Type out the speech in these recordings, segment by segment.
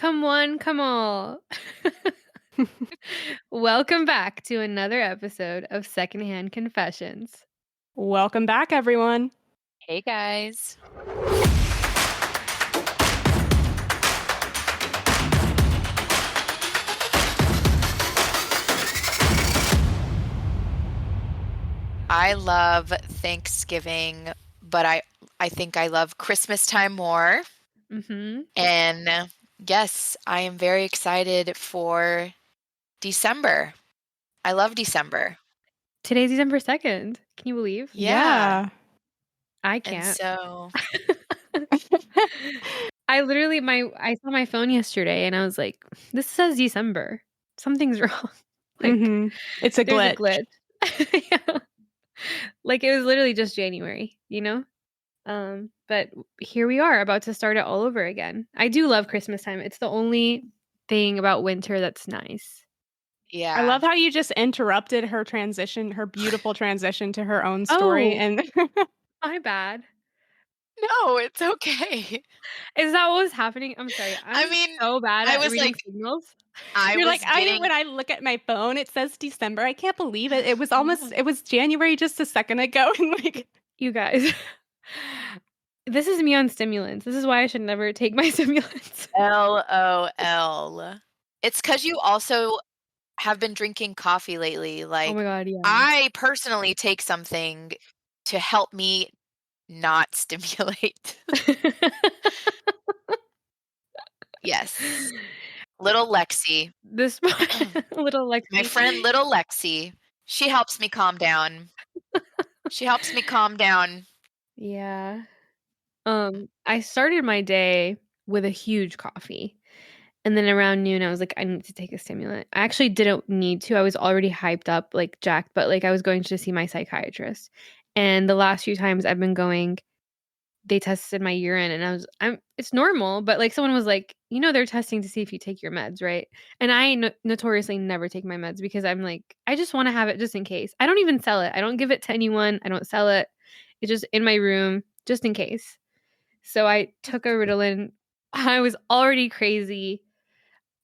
Come one, come all. Welcome back to another episode of Secondhand Confessions. Welcome back, everyone. Hey guys. I love Thanksgiving, but I think I love Christmas time more. Mm-hmm. And yes, I am very excited for December. I love December. Today's December 2nd. Can you believe? Yeah. I And can't. so I saw my phone yesterday and I was like, this says December. Something's wrong. Like It's a there's glitch. a glitch. Yeah. Like it was literally just January, But here we are about to start it all over again. I do love Christmas time. It's the only thing about winter that's nice. yeah. I love how you just interrupted her transition, her beautiful transition to her own story. Oh. And My bad. No, it's okay. Is that what was happening? I'm sorry. I'm so bad I at was reading like, signals. you're like, when I look at my phone, it says December. I can't believe it. It was January just a second ago. And like, you guys, this is me on stimulants. This is why I should never take my stimulants. LOL. It's because you also have been drinking coffee lately. Like, oh my God, yeah. I personally take something to help me not stimulate. Yes. Little Lexi. This little Lexi. My friend Little Lexi. She helps me calm down. Yeah. I started my day with a huge coffee. And then around noon, I was like, I need to take a stimulant. I actually didn't need to. I was already hyped up, like jacked, but like I was going to see my psychiatrist. And the last few times I've been going, they tested my urine and it's normal, but like someone was like, they're testing to see if you take your meds, right? And I notoriously never take my meds because I'm like, I just want to have it just in case. I don't even sell it. I don't give it to anyone. I don't sell it. It's just in my room just in case. So I took a Ritalin. I was already crazy.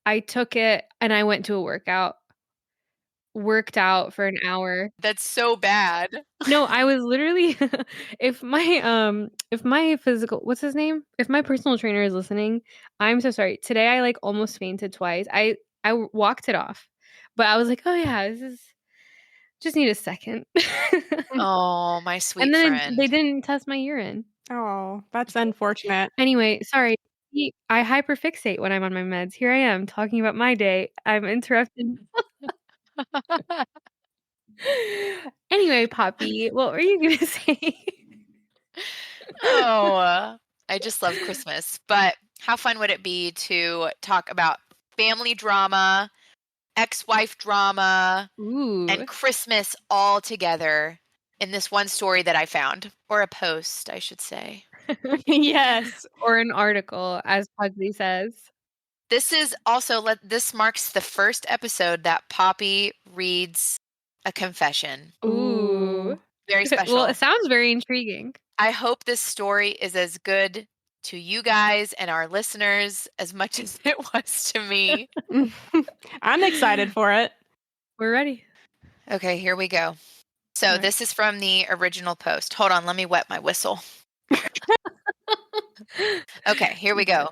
I took it and I went to a worked out for an hour. That's so bad. No, I was literally if my physical what's his name? If my personal trainer is listening, I'm so sorry. Today I like almost fainted twice. I walked it off. But I was like, "Oh yeah, this is just need a second." Oh, my sweet and then friend. they didn't test my urine. oh, that's unfortunate. Anyway, sorry. I hyperfixate when I'm on my meds. Here I am talking about my day. I'm interrupted. Anyway, Poppy, what were you gonna say? I just love Christmas. But how fun would it be to talk about family drama, ex-wife drama, Ooh. and Christmas all together in this one story that I found, or a post, I should say. Yes. Or an article, as Pugsley says. This is also this marks the first episode that Poppy reads a confession. Ooh. Very special. Well, it sounds very intriguing. I hope this story is as good to you guys and our listeners as much as it was to me. I'm excited for it. We're ready. Okay, here we go. So this is from the original post. Hold on, let me wet my whistle. Okay, here we go.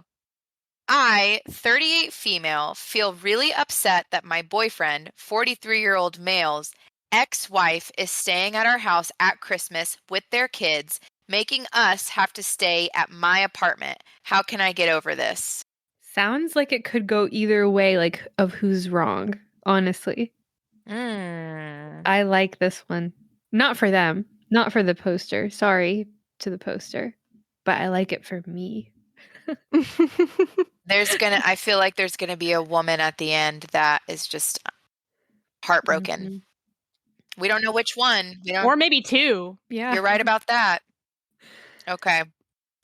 I, 38 female, feel really upset that my boyfriend, 43-year-old male's ex-wife is staying at our house at Christmas with their kids, making us have to stay at my apartment. How can I get over this? Sounds like it could go either way, like of who's wrong, honestly. I like this one. Not for them, not for the poster. Sorry to the poster, but I like it for me. I feel like there's gonna be a woman at the end that is just heartbroken. Mm-hmm. We don't know which one. Or maybe two. Yeah. You're right about that. Okay.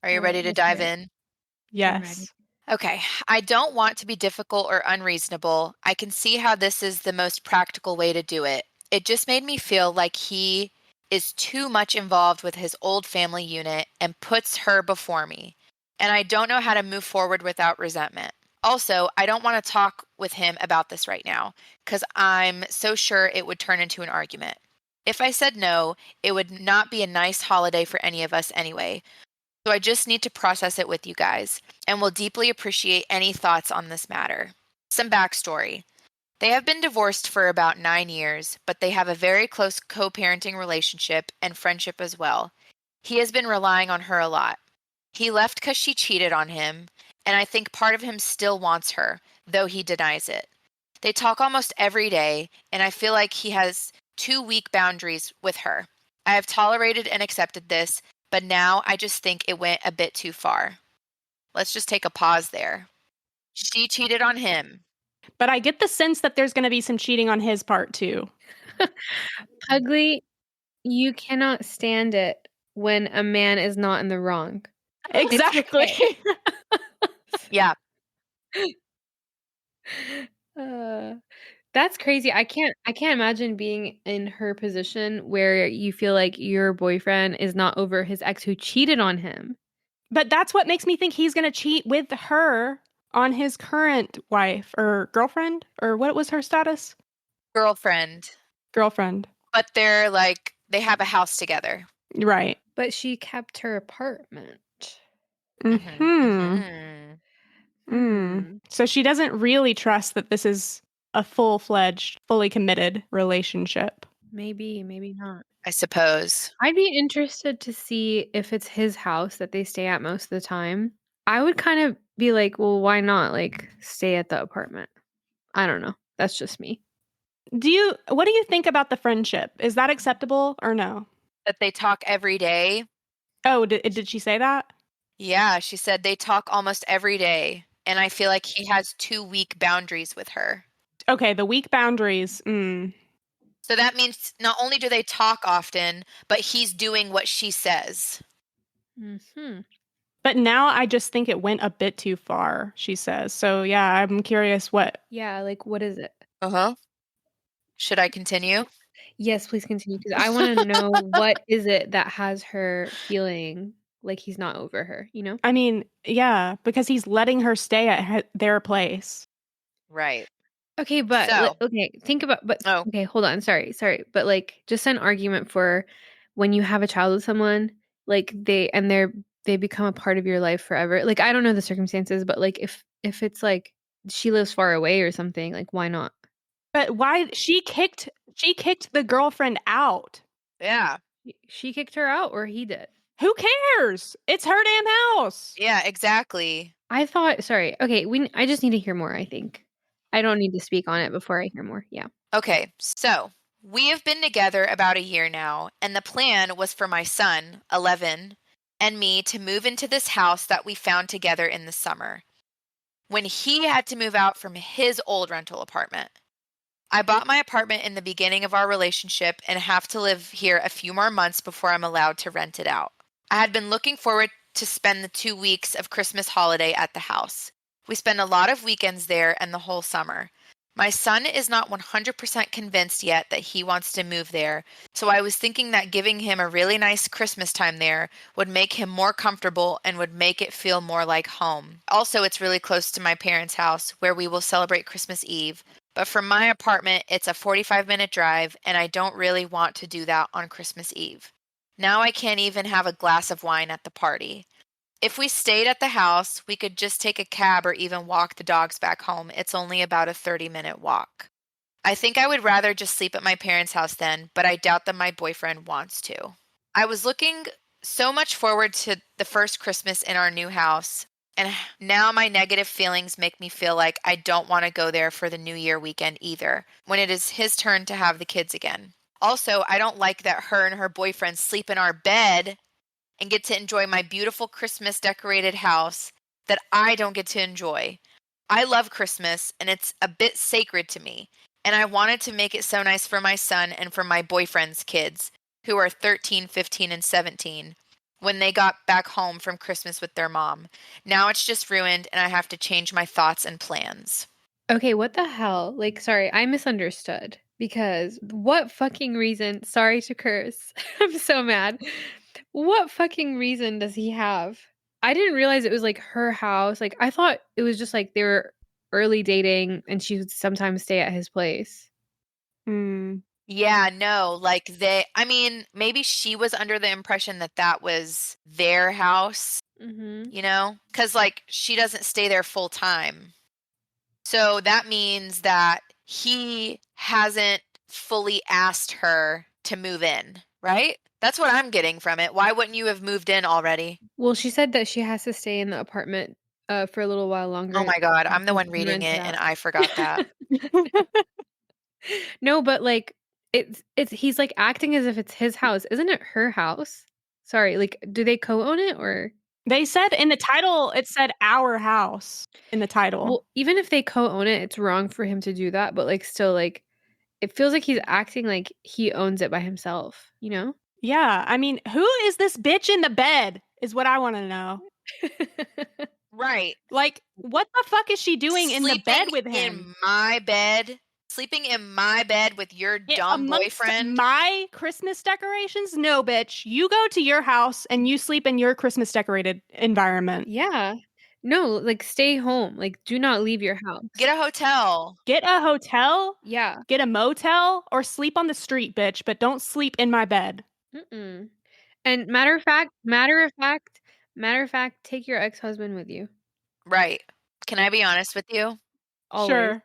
Are you ready to dive in? Yes. Okay. I don't want to be difficult or unreasonable. I can see how this is the most practical way to do it. It just made me feel like he is too much involved with his old family unit and puts her before me. And I don't know how to move forward without resentment. Also, I don't want to talk with him about this right now because I'm so sure it would turn into an argument. If I said no, it would not be a nice holiday for any of us anyway. So I just need to process it with you guys and will deeply appreciate any thoughts on this matter. Some backstory. They have been divorced for about 9 years, but they have a very close co-parenting relationship and friendship as well. He has been relying on her a lot. He left because she cheated on him, and I think part of him still wants her, though he denies it. They talk almost every day, and I feel like he has too weak boundaries with her. I have tolerated and accepted this, but now I just think it went a bit too far. Let's just take a pause there. She cheated on him. But I get the sense that there's going to be some cheating on his part too. Pugly, you cannot stand it when a man is not in the wrong. Exactly. okay. Yeah. That's crazy. I can't imagine being in her position where you feel like your boyfriend is not over his ex who cheated on him. But that's what makes me think he's going to cheat with her on his current wife or girlfriend, or what was her status? Girlfriend. Girlfriend. But they're like, they have a house together. Right. But she kept her apartment. So she doesn't really trust that this is a full-fledged, fully committed relationship. Maybe, maybe not. I suppose. I'd be interested to see if it's his house that they stay at most of the time. I would kind of be like, well, why not like stay at the apartment? I don't know. That's just me. What do you think about the friendship? Is that acceptable or no? That they talk every day. Oh, did she say that? Yeah, she said they talk almost every day. And I feel like he has too weak boundaries with her. Okay, the weak boundaries. So that means not only do they talk often, but he's doing what she says. But now I just think it went a bit too far, she says. So yeah, I'm curious what. Yeah, like what is it? Should I continue? Yes, please continue because I want to know what is it that has her feeling like he's not over her, you know? I mean, yeah, because he's letting her stay at their place. Right. Okay, but think about okay, hold on. Sorry. But like just an argument for when you have a child with someone, like they become a part of your life forever. Like I don't know the circumstances, but like if it's like she lives far away or something, like why not? But why she kicked the girlfriend out? Yeah. She kicked her out or he did? Who cares? It's her damn house. Yeah, exactly. I thought sorry. Okay, I just need to hear more, I think. I don't need to speak on it before I hear more. Yeah. Okay, so we have been together about a year now, and the plan was for my son, 11, and me to move into this house that we found together in the summer, when he had to move out from his old rental apartment. I bought my apartment in the beginning of our relationship and have to live here a few more months before I'm allowed to rent it out. I had been looking forward to spend the 2 weeks of Christmas holiday at the house. We spend a lot of weekends there and the whole summer. My son is not 100% convinced yet that he wants to move there, so I was thinking that giving him a really nice Christmas time there would make him more comfortable and would make it feel more like home. Also, it's really close to my parents' house where we will celebrate Christmas Eve, but from my apartment, it's a 45-minute drive, and I don't really want to do that on Christmas Eve. Now I can't even have a glass of wine at the party. If we stayed at the house, we could just take a cab or even walk the dogs back home. It's only about a 30-minute walk. I think I would rather just sleep at my parents' house then, but I doubt that my boyfriend wants to. I was looking so much forward to the first Christmas in our new house, and now my negative feelings make me feel like I don't want to go there for the New Year weekend either, when it is his turn to have the kids again. Also, I don't like that her and her boyfriend sleep in our bed and get to enjoy my beautiful Christmas decorated house that I don't get to enjoy. I love Christmas and it's a bit sacred to me, and I wanted to make it so nice for my son and for my boyfriend's kids, who are 13, 15, and 17, when they got back home from Christmas with their mom. Now it's just ruined and I have to change my thoughts and plans. Okay, what the hell? Like, sorry, I misunderstood. Because what fucking reason? Sorry to curse. I'm so mad. What fucking reason does he have I didn't realize it was, like, her house. Like, I thought it was just, like, they were early dating and she would sometimes stay at his place. Mm. Yeah, no, like I mean, maybe she was under the impression that that was their house, Mhm. you know? Because, like, she doesn't stay there full time. So that means that he hasn't fully asked her to move in, right? That's what I'm getting from it. Why wouldn't you have moved in already? Well, she said that she has to stay in the apartment, for a little while longer Oh my God, I'm the until one she can reading rent it it and out. I forgot that. No, but, like, it's he's, like, acting as if it's his house. Isn't it her house? Sorry, like, do they co-own it or They said in the title, it said "our house" in the title. well, even if they co-own it, it's wrong for him to do that, but, like, still, like, it feels like he's acting like he owns it by himself, you know? Yeah, I mean, who is this bitch in the bed is what I wanna know. Right. Like, what the fuck is she doing in the bed Sleeping with him? in my bed, sleeping in my bed with your dumb Amongst boyfriend. my Christmas decorations? No, bitch. You go to your house and you sleep in your Christmas decorated environment. Yeah. No, like, stay home, like, do not leave your house. Get a hotel. Get a hotel, Yeah. get a motel, or sleep on the street, bitch, but don't sleep in my bed. Mm-mm. And matter of fact, take your ex-husband with you, Right. Can I be honest with you? always. Sure.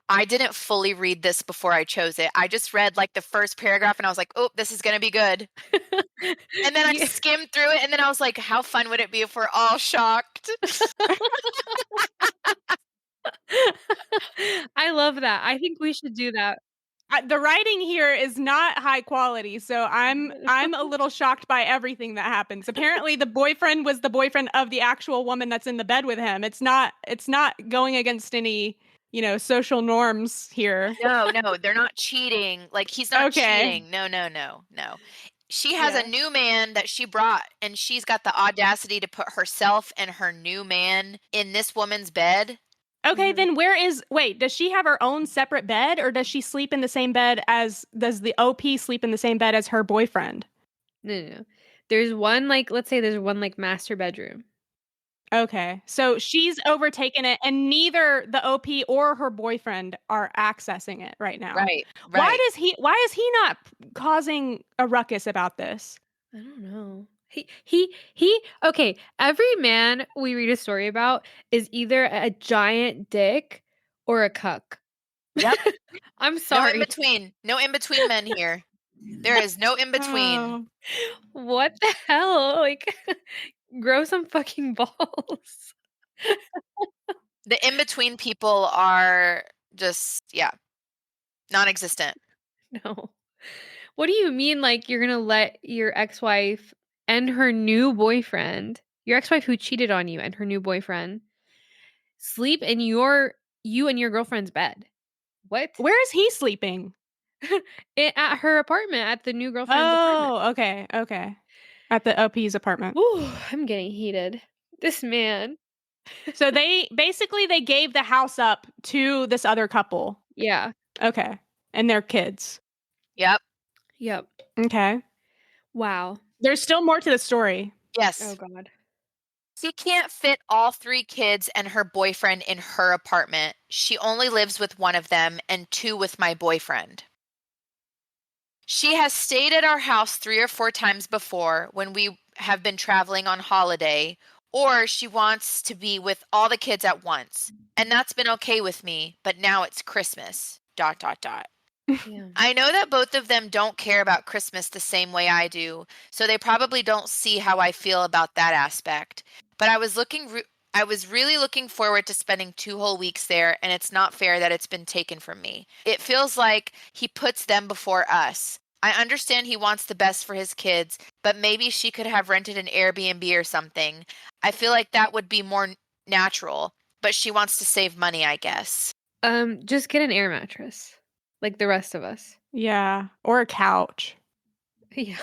I didn't fully read this before I chose it. I just read like the first paragraph and I was like, oh, this is going to be good. And then I Yeah. skimmed through it and then I was like, how fun would it be if we're all shocked? I love that. I think we should do that. The writing here is not high quality, so I'm a little shocked by everything that happens. Apparently, the boyfriend was the boyfriend of the actual woman that's in the bed with him. It's not going against any, social norms here. No, they're not cheating. Like he's not Okay. cheating. No. She has Yeah. a new man that she brought and she's got the audacity to put herself and her new man in this woman's bed. Okay, Mhm. then does she have her own separate bed or does she sleep in the same bed does the OP sleep in the same bed as her boyfriend? No. There's one, like, let's say there's one, like, master bedroom. Okay. So she's overtaken it and neither the OP or her boyfriend are accessing it right now. Right. Why is he not causing a ruckus about this? I don't know. He okay, every man we read a story about is either a giant dick or a cuck. Yep. I'm No sorry. in between. No in between men here. There is no in between. Oh. What the hell? Like, grow some fucking balls. The in between people are just, yeah, non existent. No. What do you mean, like, you're gonna let your ex-wife and her new boyfriend, your ex-wife who cheated on you and her new boyfriend, sleep in you and your girlfriend's bed? What? Where is he sleeping? At her apartment, at the new girlfriend's apartment. Oh, okay. At the OP's apartment. Ooh, I'm getting heated. This man. So they gave the house up to this other couple. Yeah. Okay. And their kids. Yep. Yep. Okay. Wow. There's still more to the story. Yes. Oh god. She can't fit all 3 kids and her boyfriend in her apartment. She only lives with one of them and 2 with my boyfriend. She has stayed at our house 3 or 4 times before when we have been traveling on holiday, or she wants to be with all the kids at once. And that's been okay with me, but now it's Christmas. ... Yeah. I know that both of them don't care about Christmas the same way I do, so they probably don't see how I feel about that aspect. But I was really looking forward to spending 2 whole weeks there, and it's not fair that it's been taken from me. It feels like he puts them before us. I understand he wants the best for his kids, but maybe she could have rented an Airbnb or something. I feel like that would be more natural, but she wants to save money, I guess. Just get an air mattress. Like the rest of us. Yeah. Or a couch. Yeah.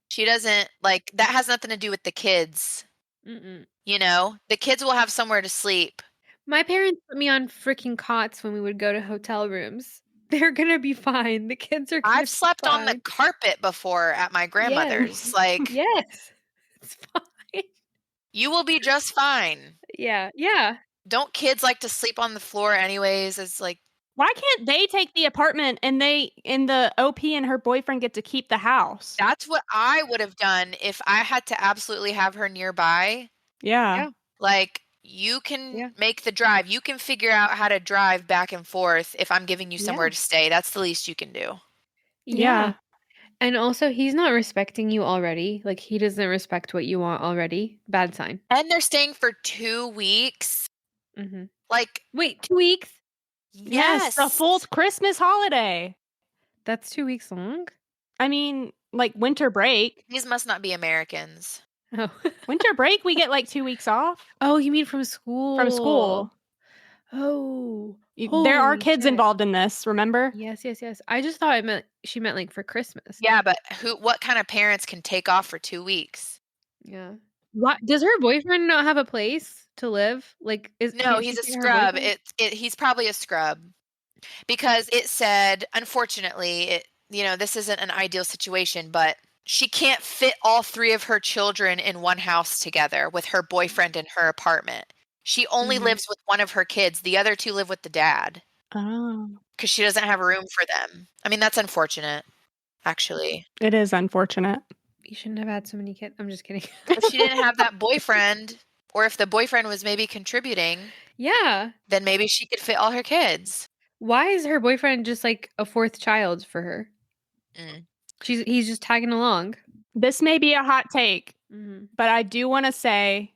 She doesn't, like, that has nothing to do with the kids. Mm-mm. You know, the kids will have somewhere to sleep. My parents put me on freaking cots when we would go to hotel rooms. They're gonna be fine. The kids are gonna I've be slept on the fine. carpet before at my grandmother's. Yes. Like, Yes. It's fine. You will be just fine. Yeah. Yeah. Don't kids like to sleep on the floor anyways? It's like, Why can't they take the apartment and the OP and her boyfriend get to keep the house? that's what I would have done if I had to absolutely have her nearby. Yeah. Yeah. Like, you can Yeah. make the drive. You can figure out how to drive back and forth if I'm giving you somewhere Yeah. to stay. That's the least you can do. Yeah. And also, he's not respecting you already. Like, he doesn't respect what you want already. Bad sign. And they're staying for 2 weeks. Mm-hmm. Like, Wait, 2 weeks? Yes, the full Christmas holiday. That's 2 weeks long? I mean, like winter break. These must not be Americans. Oh. Winter break, we get like 2 weeks off Oh, you mean from school? from school. Oh. There are Holy kids shit. involved in this, remember? Yes. I just thought she meant like for Christmas. Yeah, but what kind of parents can take off for 2 weeks? Yeah. What does her boyfriend not have a place to live? Like, No, can't he's she a stay at her scrub. boyfriend's? He's probably a scrub. Because it said, unfortunately, this isn't an ideal situation, but she can't fit all 3 of her children in one house together with her boyfriend in her apartment. She only lives with one of her kids. The other 2 live with the dad. Oh. Because she doesn't have room for them. I mean, that's unfortunate, actually. It is unfortunate. You shouldn't have had so many kids. I'm just kidding. If she didn't have that boyfriend, or if the boyfriend was maybe contributing, Yeah. then maybe she could fit all her kids. Why is her boyfriend just like a 4th child for her? Mm. He's just tagging along. This may be a hot take, Mm-hmm. but I do want to say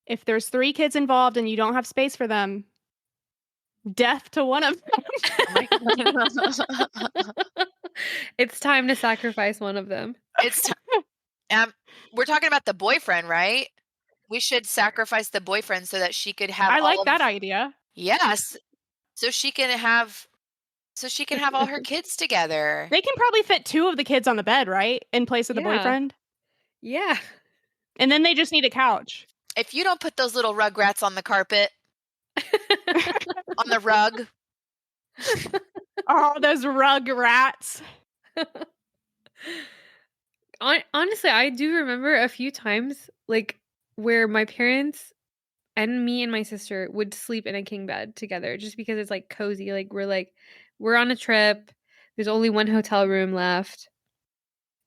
if there's 3 kids involved and you don't have space for them, death to one of them. It's time to sacrifice one of them. We're talking about the boyfriend, right? We should sacrifice the boyfriend so that she could have I like that idea. Yes. So she can have all her kids together. They can probably fit 2 of the kids on the bed, right? In place of the Yeah. boyfriend. Yeah. And then they just need a couch. If you don't put those little rugrats on the carpet, on the rug. Oh, those rug rats. Honestly, I do remember a few times like where my parents and me and my sister would sleep in a king bed together just because it's like cozy. Like we're on a trip. There's only one hotel room left.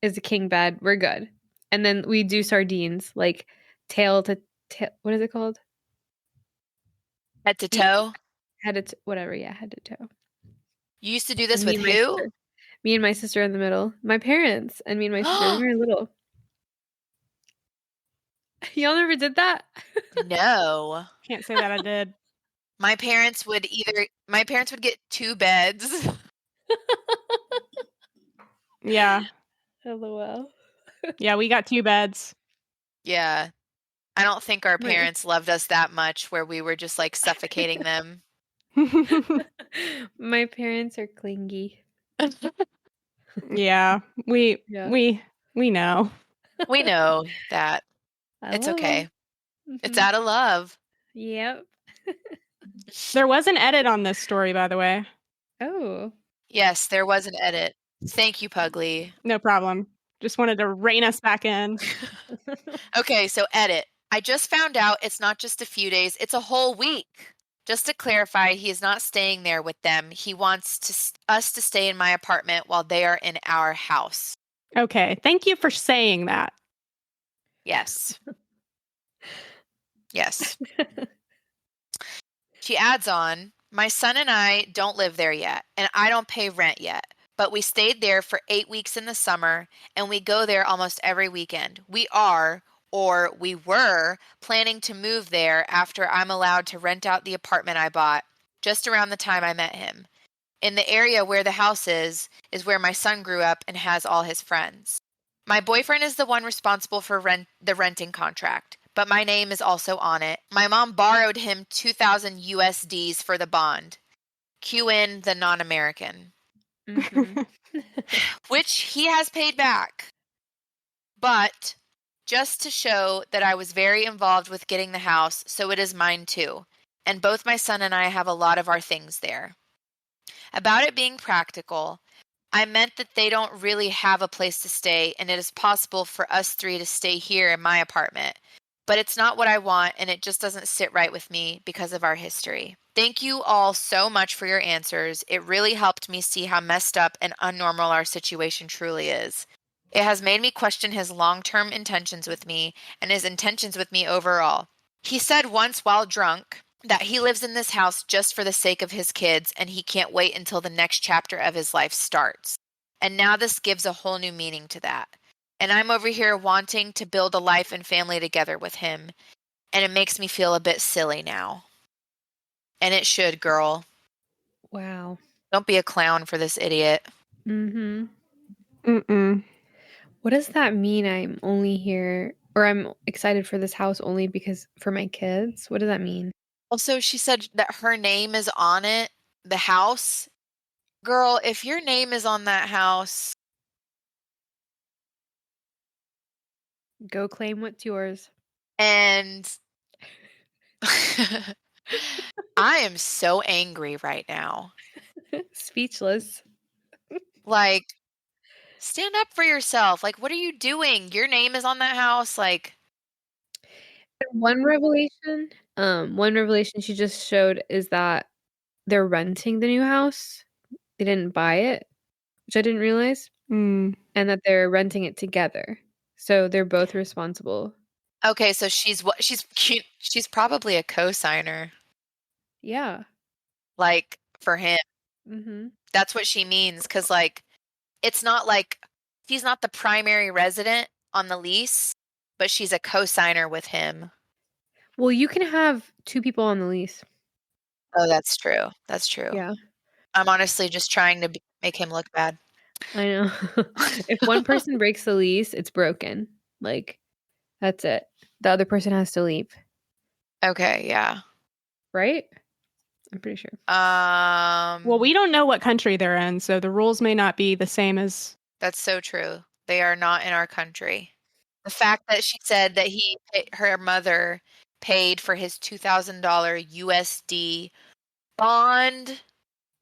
Is a king bed. We're good. And then we do sardines, like tail to tail. What is it called? Head to toe. Head to whatever. Yeah, head to toe. You used to do this And with who? Me and my sister in the middle. My parents and me and my sister when we were little. Y'all never did that? No. Can't say that I did. My parents would get 2 beds. Yeah. LOL. Yeah, we got 2 beds. Yeah. I don't think our parents loved us that much where we were just like suffocating them. My parents are clingy. Yeah. We know. We know that. It's okay. It's out of love. Yep. There was an edit on this story, by the way. Oh. Yes, there was an edit. Thank you, Pugly. No problem. Just wanted to rein us back in. Okay, so edit. I just found out it's not just a few days, it's a whole week. Just to clarify, he is not staying there with them. He wants us to stay in my apartment while they are in our house. Okay. Thank you for saying that. Yes. Yes. She adds on, my son and I don't live there yet, and I don't pay rent yet. But we stayed there for 8 weeks in the summer, and we go there almost every weekend. We were planning to move there after I'm allowed to rent out the apartment I bought just around the time I met him. In the area where the house is where my son grew up and has all his friends. My boyfriend is the one responsible for the renting contract, but my name is also on it. My mom borrowed him 2,000 USDs for the bond. Cue in the non-American. Mm-hmm. Which he has paid back. But just to show that I was very involved with getting the house, so it is mine too. And both my son and I have a lot of our things there. About it being practical, I meant that they don't really have a place to stay, and it is possible for us 3 to stay here in my apartment. but it's not what I want, and it just doesn't sit right with me because of our history. Thank you all so much for your answers. It really helped me see how messed up and unnormal our situation truly is. It has made me question his long-term intentions with me and his intentions with me overall. He said once while drunk that he lives in this house just for the sake of his kids and he can't wait until the next chapter of his life starts. And now this gives a whole new meaning to that. And I'm over here wanting to build a life and family together with him. And it makes me feel a bit silly now. And it should, girl. Wow. Don't be a clown for this idiot. Mm-hmm. Mm-mm. What does that mean? I'm only here, or I'm excited for this house only because for my kids? What does that mean? Also, she said that her name is on it, the house. Girl, if your name is on that house, Go claim what's yours. and I am so angry right now. Speechless. Like, stand up for yourself. Like, what are you doing? Your name is on that house. Like, One revelation she just showed is that they're renting the new house. They didn't buy it, which I didn't realize, Mm. and that they're renting it together. So they're both responsible. okay, so she's probably a co-signer, Yeah. like, for him. Mm-hmm. That's what she means, because, like, it's not like she's not the primary resident on the lease, but she's a co-signer with him. Well, you can have 2 people on the lease. Oh, that's true. That's true. Yeah, I'm honestly just trying to make him look bad. I know. If one person breaks the lease, it's broken. Like, that's it. The other person has to leave, Okay, yeah. right? I'm pretty sure. Well, we don't know what country they're in, so the rules may not be the same as. That's so true. They are not in our country. The fact that she said that her mother paid for his $2,000 USD bond.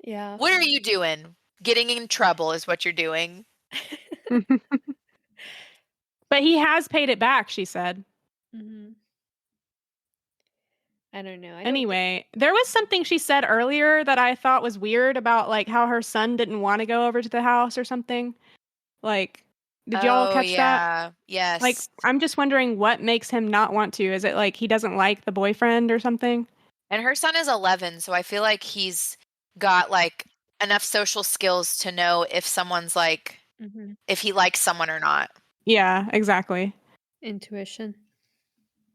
Yeah. What are you doing? Getting in trouble is what you're doing. But he has paid it back, she said. Mhm. I don't know. Anyway, there was something she said earlier that I thought was weird about like how her son didn't want to go over to the house or something. Like, did y'all Oh, catch that? yeah. Yes. Like, I'm just wondering what makes him not want to. Is it like he doesn't like the boyfriend or something? And her son is 11, so I feel like he's got like enough social skills to know if someone's like Mhm. if he likes someone or not. Yeah, exactly. Intuition.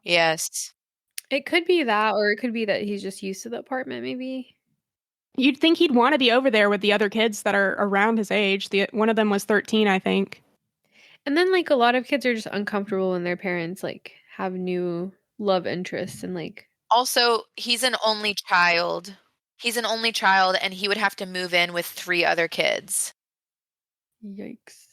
Yes. It could be that, or it could be that he's just used to the apartment, maybe. You'd think he'd want to be over there with the other kids that are around his age. One of them was 13, I think. And then, like, a lot of kids are just uncomfortable when their parents, like, have new love interests and, like, Also, he's an only child. He's an only child and he would have to move in with 3 other kids. yikes.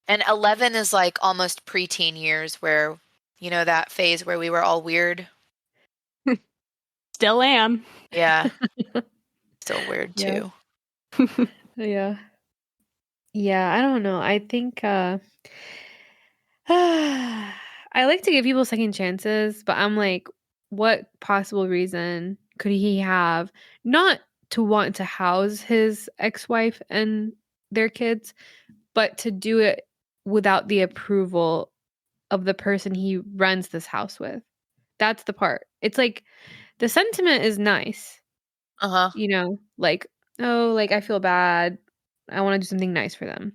And 11 is like almost preteen years where, you know, that phase where we were all weird. Still am. Yeah. Still weird Yeah. too. Yeah. Yeah, I don't know. I think, I like to give people second chances, but I'm like, what possible reason could he have not to want to house his ex-wife and their kids, but to do it without the approval of the person he runs this house with? That's the part. It's like the sentiment is nice, Uh-huh. you know, like, oh, like I feel bad. I want to do something nice for them.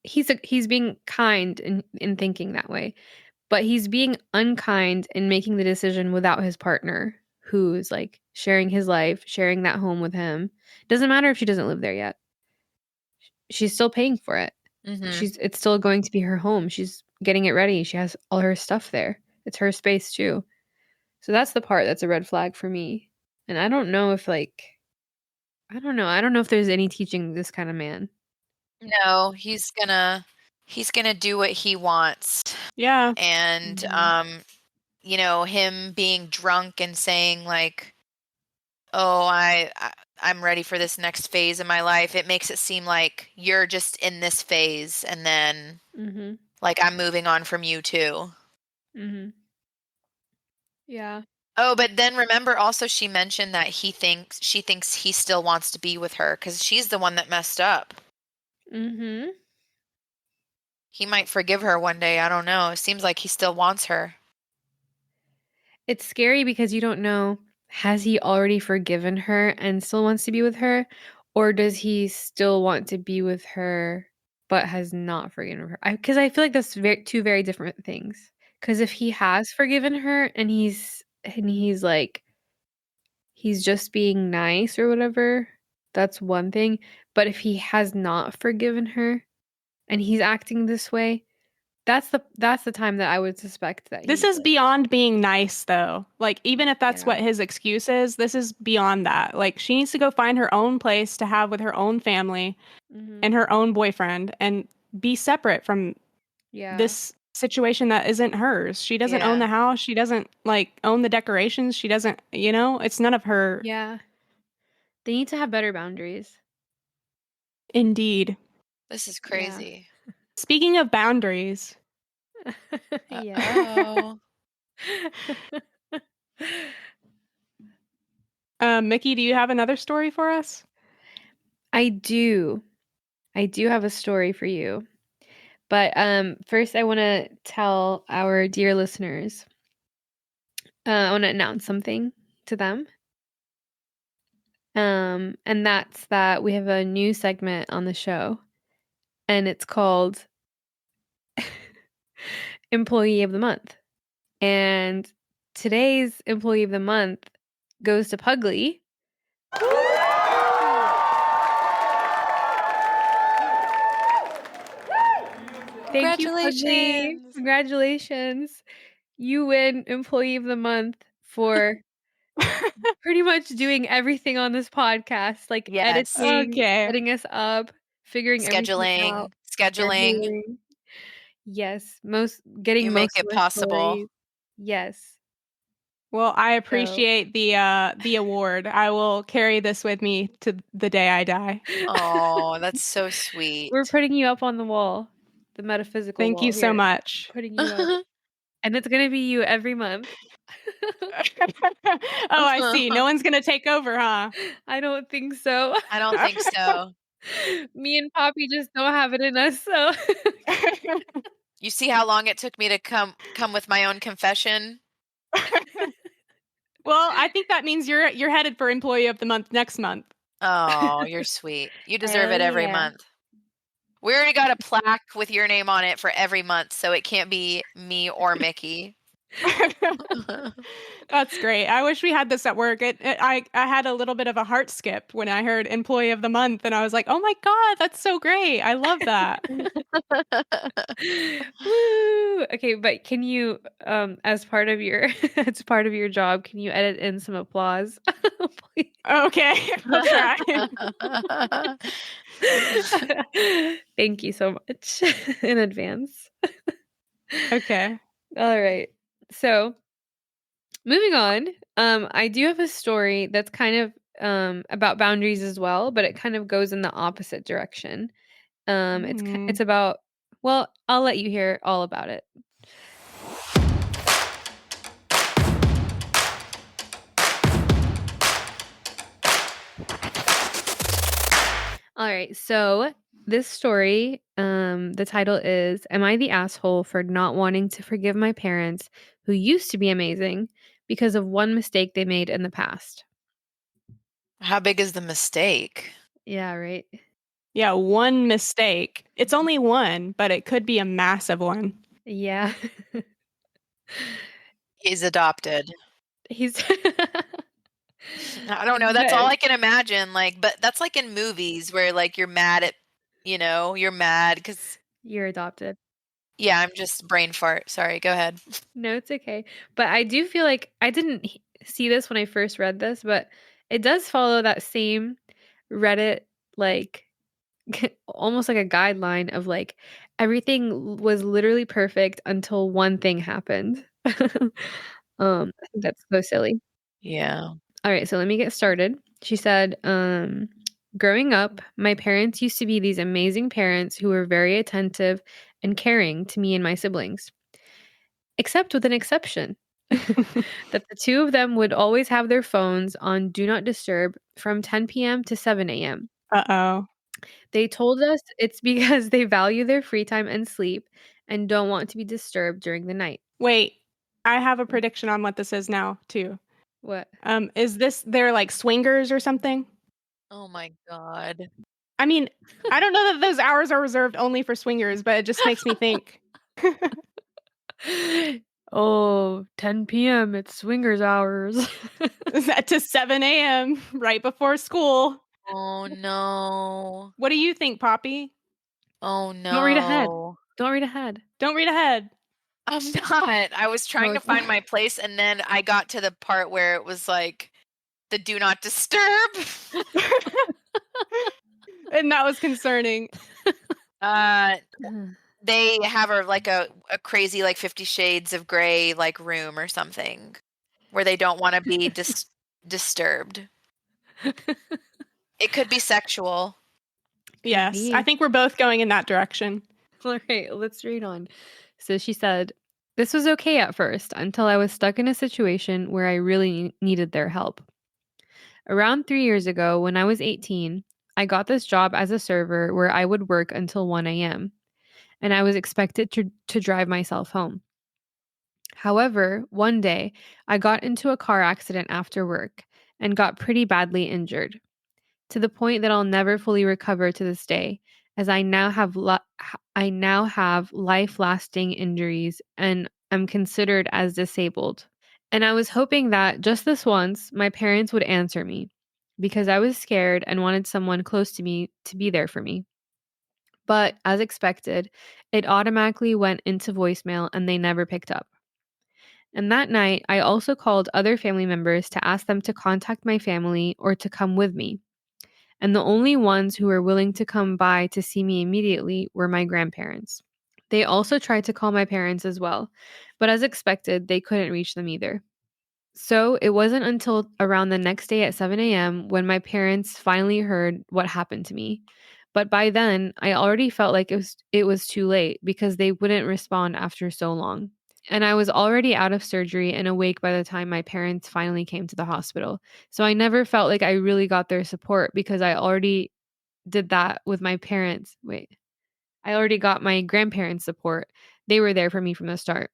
He's being kind in thinking that way. But he's being unkind in making the decision without his partner, who's, like, sharing his life, sharing that home with him. Doesn't matter if she doesn't live there yet. She's still paying for it. Mhm. It's still going to be her home. She's getting it ready. She has all her stuff there. It's her space too. So that's the part that's a red flag for me. And I don't know if, like, I don't know. I don't know if there's any teaching this kind of man. No, he's gonna do what he wants. Yeah. And Mhm. you know, him being drunk and saying like, "Oh, I'm ready for this next phase in my life." It makes it seem like you're just in this phase and then Mhm. like I'm moving on from you too. Mhm. Yeah. Oh, but then remember also she mentioned that she thinks he still wants to be with her because she's the one that messed up. Mhm. He might forgive her one day. I don't know. It seems like he still wants her. It's scary because you don't know, has he already forgiven her and still wants to be with her? Or does he still want to be with her but has not forgiven her? Because I feel like that's two very different things. Because if he has forgiven her and he's like he's just being nice or whatever, that's one thing. But if he has not forgiven her and he's acting this way, that's the time that I would suspect that This he's is like, beyond being nice, though. Like, even if that's yeah. what his excuse is, this is beyond that. Like, she needs to go find her own place to have with her own family Mhm. and her own boyfriend and be separate from Yeah. this situation that isn't hers. She doesn't own Yeah. the house. She doesn't like own the decorations. She doesn't, it's none of her. Yeah. They need to have better boundaries. Indeed. This is Yeah. crazy. Speaking of boundaries, Yeah. Oh. Mickey, do you have another story for us? I do. I do have a story for you. But first I want to tell our dear listeners. I want to announce something to them. And that's that we have a new segment on the show. And it's called Employee of the Month. And today's Employee of the Month goes to Pugly. Thank you, Pugly. Congratulations. Congratulations. You win Employee of the Month for pretty much doing everything on this podcast, like Yes. editing, Okay. setting us up, figuring everything out, Scheduling. scheduling. Yes, getting You make most of it our possible. stories. Yes. Well, I So appreciate the award. I will carry this with me to the day I die. Oh, that's so sweet. we're putting you up on the wall, the metaphysical Thank you wall so here. much. Putting you up. And it's gonna be you every month. Oh, I see. No one's gonna take over, huh? I don't think so. I don't think so. Me and Poppy just don't have it in us, so You see how long it took me to come with my own confession? Well, I think that means you're headed for Employee of the Month next month. Oh, you're sweet. You deserve Hell it every yeah. month. We already got a plaque with your name on it for every month, so it can't be me or Mickey. That's great. I wish we had this at work. I had a little bit of a heart skip when I heard Employee of the Month, and I was like, "Oh my god, that's so great! I love that." Woo! Okay, but can you, as part of your as part of your job, can you edit in some applause? Please. Okay, I'll try. Thank you so much in advance. Okay. All right. So, moving on, I do have a story that's kind of about boundaries as well, but it kind of goes in the opposite direction. It's about, well, I'll let you hear all about it. All right. So, this story, the title is Am I the Asshole for Not Wanting to Forgive My Parents Who Used to Be Amazing because of one mistake they made in the past? How big is the mistake? Yeah, right. Yeah, one mistake. It's only one, but it could be a massive one. Yeah. He's adopted. He's I don't know. That's all I can imagine. Like, but that's like in movies where like you're mad at, you're mad because. You're adopted. Yeah, I'm just brain fart. Sorry, go ahead. No, it's okay. But I do feel like I didn't see this when I first read this, but it does follow that same Reddit, like almost like a guideline of like everything was literally perfect until one thing happened. I think that's so silly. Yeah. All right, so let me get started. She said, growing up, my parents used to be these amazing parents who were very attentive and caring to me and my siblings. except with an exception. That the two of them would always have their phones on Do Not Disturb from 10 p.m. to 7 a.m. Uh-oh. They told us it's because they value their free time and sleep and don't want to be disturbed during the night. Wait, I have a prediction on what this is now, too. What? Is this they're like swingers or something? Oh my God. I mean, I don't know that those hours are reserved only for swingers, but it just makes me think. Oh, 10 p.m. It's swingers hours. To 7 a.m. right before school. Oh no. What do you think, Poppy? Oh no. Don't read ahead. Don't read ahead. Don't read ahead. I'm not. I was trying to find my place, and then I got to the part where it was like the Do Not Disturb. And that was concerning. They have a crazy like 50 Shades of Grey like room or something where they don't want to be disturbed. It could be sexual. Yes, I think we're both going in that direction. All right, let's read on. So she said, "This was okay at first until I was stuck in a situation where I really needed their help. Around 3 years ago, when I was 18, I got this job as a server where I would work until 1 a.m., and I was expected to drive myself home. However, one day, I got into a car accident after work and got pretty badly injured, to the point that I'll never fully recover to this day, as I now have life-lasting injuries and am considered as disabled. And I was hoping that just this once, my parents would answer me, because I was scared and wanted someone close to me to be there for me. But as expected, it automatically went into voicemail and they never picked up. And that night, I also called other family members to ask them to contact my family or to come with me. And the only ones who were willing to come by to see me immediately were my grandparents. They also tried to call my parents as well, but as expected, they couldn't reach them either. So it wasn't until around the next day at 7 a.m. when my parents finally heard what happened to me. But by then, I already felt like it was too late because they wouldn't respond after so long. And I was already out of surgery and awake by the time my parents finally came to the hospital. So I never felt like I really got their support because I already did that with my parents. I already got my grandparents' support. They were there for me from the start.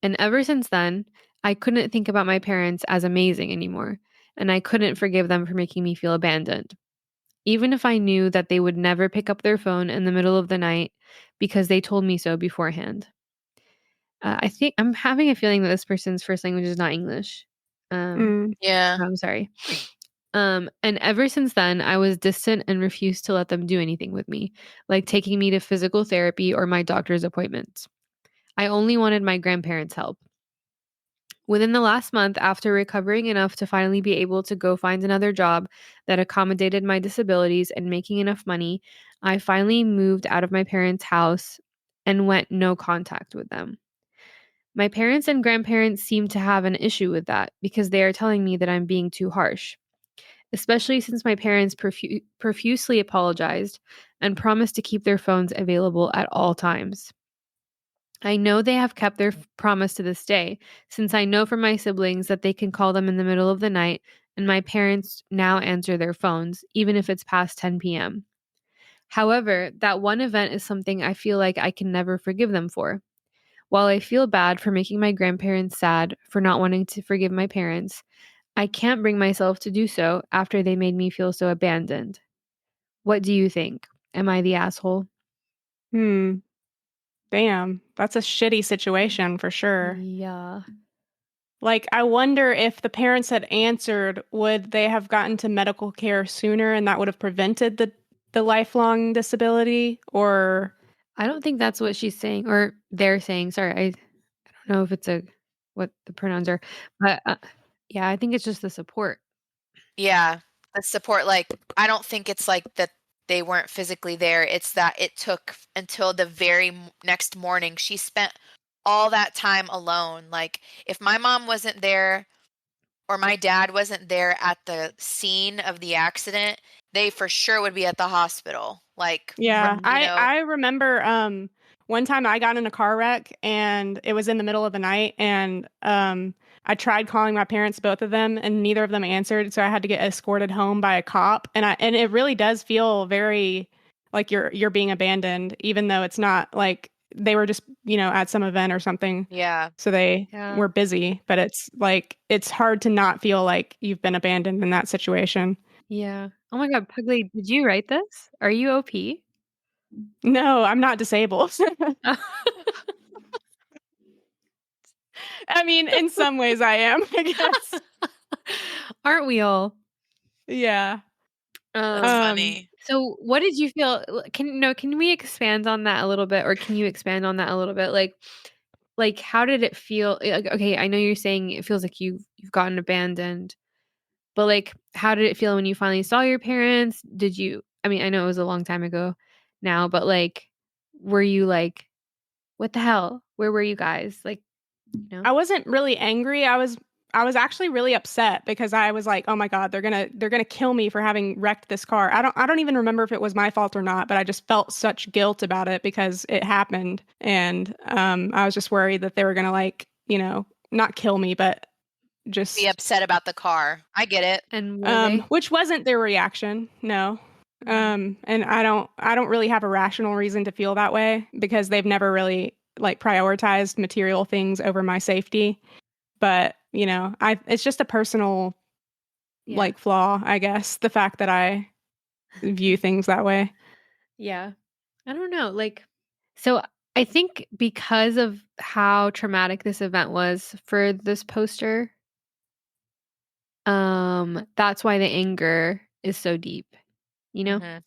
And ever since then, I couldn't think about my parents as amazing anymore. And I couldn't forgive them for making me feel abandoned, even if I knew that they would never pick up their phone in the middle of the night because they told me so beforehand. I think I'm having a feeling that this person's first language is not English. Yeah. I'm sorry. And ever since then, I was distant and refused to let them do anything with me, like taking me to physical therapy or my doctor's appointments. I only wanted my grandparents' help. Within the last month, after recovering enough to finally be able to go find another job that accommodated my disabilities and making enough money, I finally moved out of my parents' house and went no contact with them. My parents and grandparents seem to have an issue with that because they are telling me that I'm being too harsh, especially since my parents profusely apologized and promised to keep their phones available at all times. I know they have kept their promise to this day, since I know from my siblings that they can call them in the middle of the night, and my parents now answer their phones, even if it's past 10 p.m. However, that one event is something I feel like I can never forgive them for. While I feel bad for making my grandparents sad for not wanting to forgive my parents, I can't bring myself to do so after they made me feel so abandoned. What do you think? Am I the asshole? Damn, that's a shitty situation for sure. Yeah. Like, I wonder if the parents had answered, would they have gotten to medical care sooner and that would have prevented the lifelong disability? Or I don't think that's what she's saying, or they're saying. Sorry, I don't know if it's what the pronouns are, but yeah, I think it's just the support. Yeah, the support. Like, I don't think it's like that they weren't physically there. It's that it took until the very next morning. She spent all that time alone. Like, if my mom wasn't there or my dad wasn't there at the scene of the accident, they for sure would be at the hospital. Like, yeah, I remember One time I got in a car wreck and it was in the middle of the night, and I tried calling my parents, both of them, and neither of them answered, so I had to get escorted home by a cop. And it really does feel very like you're being abandoned, even though it's not like they were just, at some event or something. Yeah. So they Yeah. were busy, but it's like it's hard to not feel like you've been abandoned in that situation. Yeah. Oh my god, Pugly, did you write this? Are you OP? No, I'm not disabled. I mean, in some ways I am, I guess. Aren't we all? Yeah. That's funny. So what did you feel can we expand on that a little bit, or can you expand on that a little bit? Like how did it feel? Like, okay, I know you're saying it feels like you've gotten abandoned, but like how did it feel when you finally saw your parents? I mean, I know it was a long time ago now, but like were you like, what the hell? Where were you guys? Like, I wasn't really angry. I was actually really upset because I was like, "Oh my god, they're going to kill me for having wrecked this car." I don't even remember if it was my fault or not, but I just felt such guilt about it because it happened, and I was just worried that they were going to, like, not kill me, but just Be upset about the car. I get it. and were they? which wasn't their reaction. No. And I don't really have a rational reason to feel that way because they've never really like prioritized material things over my safety. But, it's just a personal Yeah. like flaw, I guess, the fact that I view things that way. Yeah. I don't know. Like, so I think because of how traumatic this event was for this poster, that's why the anger is so deep, you know? Mhm.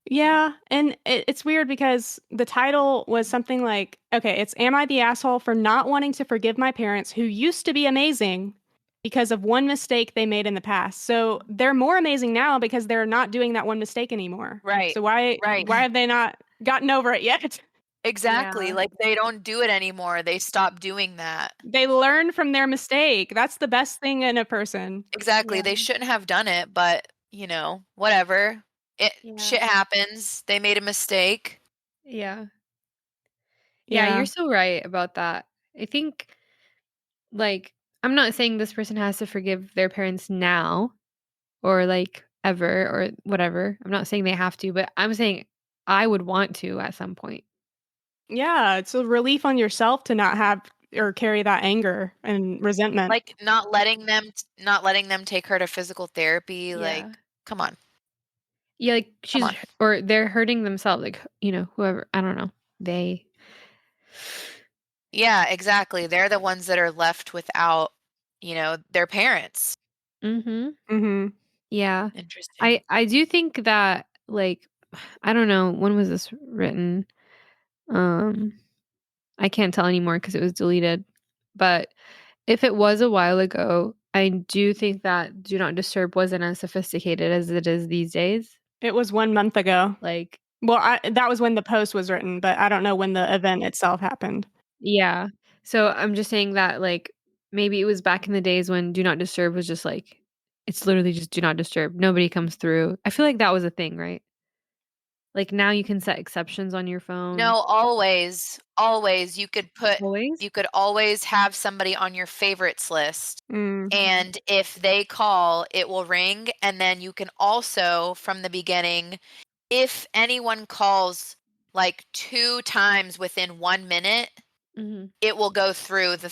Yeah, and it's weird because the title was something like, okay, it's "Am I the asshole for not wanting to forgive my parents who used to be amazing because of one mistake they made in the past?" So they're more amazing now because they're not doing that one mistake anymore. Right. So why Right. have they not gotten over it yet? Exactly. Yeah. Like they don't do it anymore. They stop doing that. They learn from their mistake. That's the best thing in a person. Exactly. Yeah. They shouldn't have done it, but whatever. Yeah. Shit happens. They made a mistake. Yeah. Yeah, you're so right about that. I think, like, I'm not saying this person has to forgive their parents now or like ever or whatever. I'm not saying they have to, but I'm saying I would want to at some point. Yeah, it's a relief on yourself to not have or carry that anger and resentment. Like not letting them take her to physical therapy. Like, Yeah. come on. Yeah, like Come on. or they're hurting themselves, like, whoever, I don't know. They Yeah, exactly. They're the ones that are left without, their parents. Mhm. Mhm. Yeah. Interesting. I do think that, like, I don't know, when was this written? Um, I can't tell anymore because it was deleted. But if it was a while ago, I do think that Do Not Disturb wasn't as sophisticated as it is these days. It was 1 month ago. Like, Well, that was when the post was written, but I don't know when the event itself happened. yeah. So I'm just saying that, like, maybe it was back in the days when Do Not Disturb was just like, it's literally just Do Not Disturb. Nobody comes through. I feel like that was a thing, right? Like, now you can set exceptions on your phone. No, always, always. Always? You could always have somebody on your favorites list. Mm. And if they call, it will ring. And then you can also, from the beginning, if anyone calls like 2 times within 1 minute, Mhm. it will go through the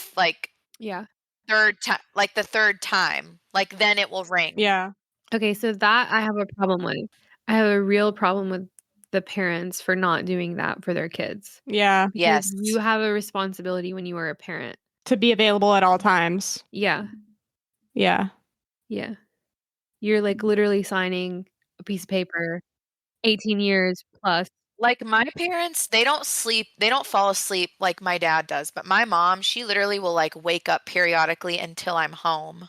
Yeah. third time, like the third time. Like then it will ring. Yeah. Okay, so that I have a problem with. I have a real problem with the parents for not doing that for their kids. Yeah. Because Yes. you have a responsibility when you are a parent. To be available at all times. Yeah. Yeah. Yeah. You're, like, literally signing a piece of paper, 18 years plus. Like my parents, they don't fall asleep like my dad does, but my mom, she literally will like wake up periodically until I'm home.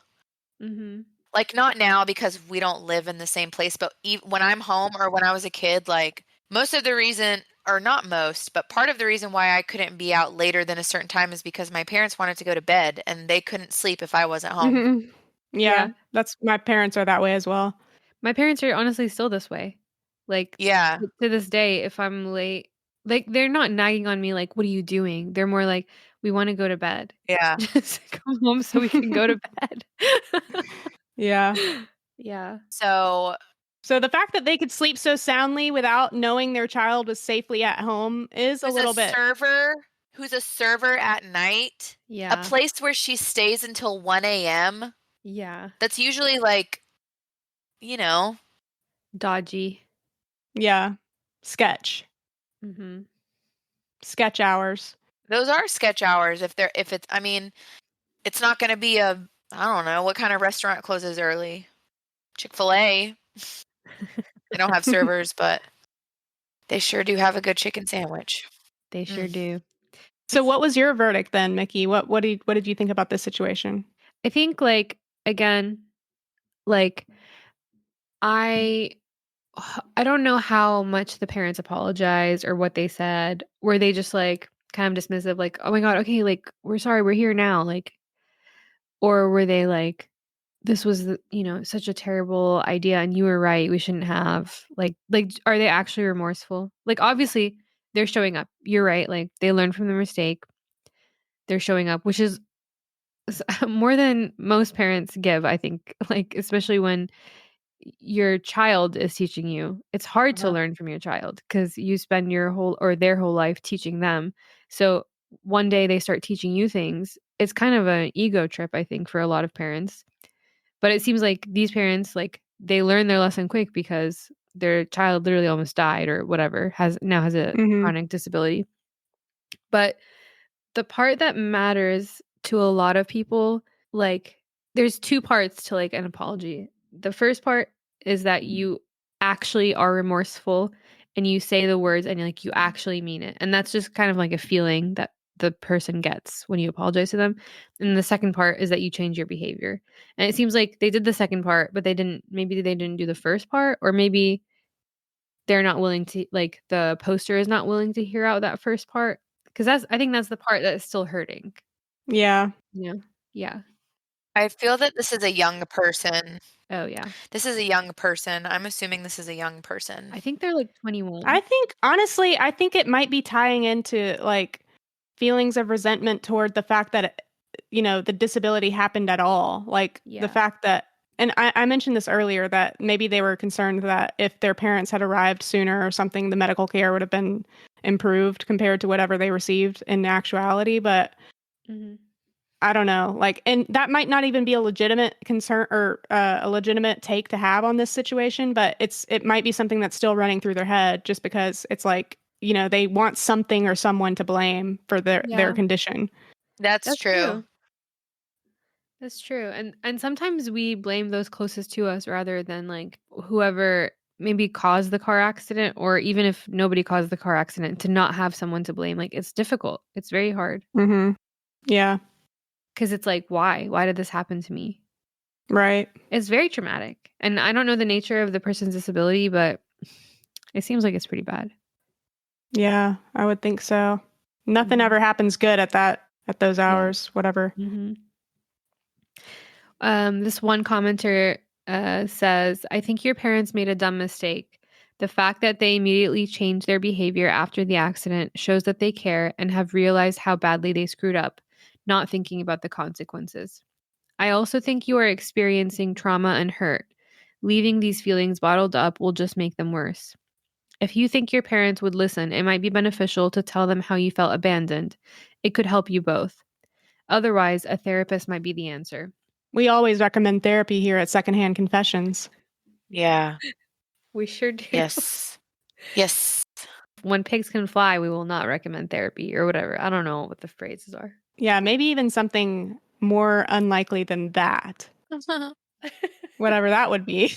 Mhm. Like not now because we don't live in the same place, but when I'm home or when I was a kid, like most of the reason, or not most, but part of the reason why I couldn't be out later than a certain time is because my parents wanted to go to bed and they couldn't sleep if I wasn't home. Mhm. Yeah. Yeah. That's my parents are that way as well. My parents are honestly still this way. Like, Yeah. to this day, if I'm late, Like, they're not nagging on me like, "What are you doing?" They're more like, "We wanna go to bed. Yeah. Just come home so we can go to bed." Yeah. Yeah. So So the fact that they could sleep so soundly without knowing their child was safely at home is a who's a little bit. server at night, a Yeah. place where she stays until 1 a.m. Yeah. That's usually like, you know, Dodgy. Yeah. Sketch Mhm. hours. those are sketch hours if it's I mean, it's not going to be a I don't know, what kind of restaurant closes early? Chick-fil-A. They don't have servers, but they sure do have a good chicken sandwich. They sure do. So what was your verdict then, Mickey? What did you think about this situation? I think, like, again, like, I I don't know how much the parents apologized or what they said. Were they just, like, kind of dismissive, like, "Oh my god, okay, like, we're sorry, we're here now," like, or were they like, "This was such a terrible idea, and you were right, we shouldn't have," like, are they actually remorseful? Like, obviously, they're showing up. You're right, like, they learned from their mistake. They're showing up, which is more than most parents give, I think, like, especially when your child is teaching you. It's hard to Uh-huh. learn from your child because you spend your whole or their whole life teaching them. So one day they start teaching you things. It's kind of an ego trip, I think, for a lot of parents. But it seems like these parents, like, they learn their lesson quick because their child literally almost died or whatever, has a Mhm. chronic disability. But the part that matters to a lot of people, like, there's 2 parts to, like, an apology. The first part is that you actually are remorseful and you say the words and, like, you actually mean it, and that's just kind of like a feeling that the person gets when you apologize to them, and the second part is that you change your behavior, and it seems like they did the second part, but maybe they didn't do the first part, or maybe they're not willing to, like, the poster is not willing to hear out that first part, 'cause I think that's the part that is still hurting. Yeah. Yeah. Yeah. I feel that this is a young person. Oh, yeah. This is a young person. I'm assuming this is a young person. I think they're, like, 21. I think honestly, I think it might be tying into like feelings of resentment toward the fact that the disability happened at all. Like the Yeah. fact that and I mentioned this earlier that maybe they were concerned that if their parents had arrived sooner or something, the medical care would have been improved compared to whatever they received in actuality. But Mhm. I don't know, like, and that might not even be a legitimate concern or a legitimate take to have on this situation, but it might be something that's still running through their head just because it's like, they want something or someone to blame for their Yeah. condition. That's That's true. true. That's true, and sometimes we blame those closest to us rather than, like, whoever maybe caused the car accident, or even if nobody caused the car accident, to not have someone to blame, like, it's difficult. It's very hard Mm-hmm. Yeah. because it's like, "Why? Why did this happen to me?" Right. It's very traumatic, and I don't know the nature of the person's disability, but it seems like it's pretty bad. Yeah, I would think so. Nothing Mhm. ever happens good at those Yeah. hours, whatever. Mhm. This one commenter says, "I think your parents made a dumb mistake. The fact that they immediately changed their behavior after the accident shows that they care and have realized how badly they screwed up, not thinking about the consequences. I also think you are experiencing trauma and hurt. Leaving these feelings bottled up will just make them worse. If you think your parents would listen, it might be beneficial to tell them how you felt abandoned. It could help you both. Otherwise, a therapist might be the answer." We always recommend therapy here at Secondhand Confessions. Yeah. We sure do. Yes. Yes. When pigs can fly, we will not recommend therapy or whatever. I don't know what the phrases are. Yeah, maybe even something more unlikely than that. Whatever that would be.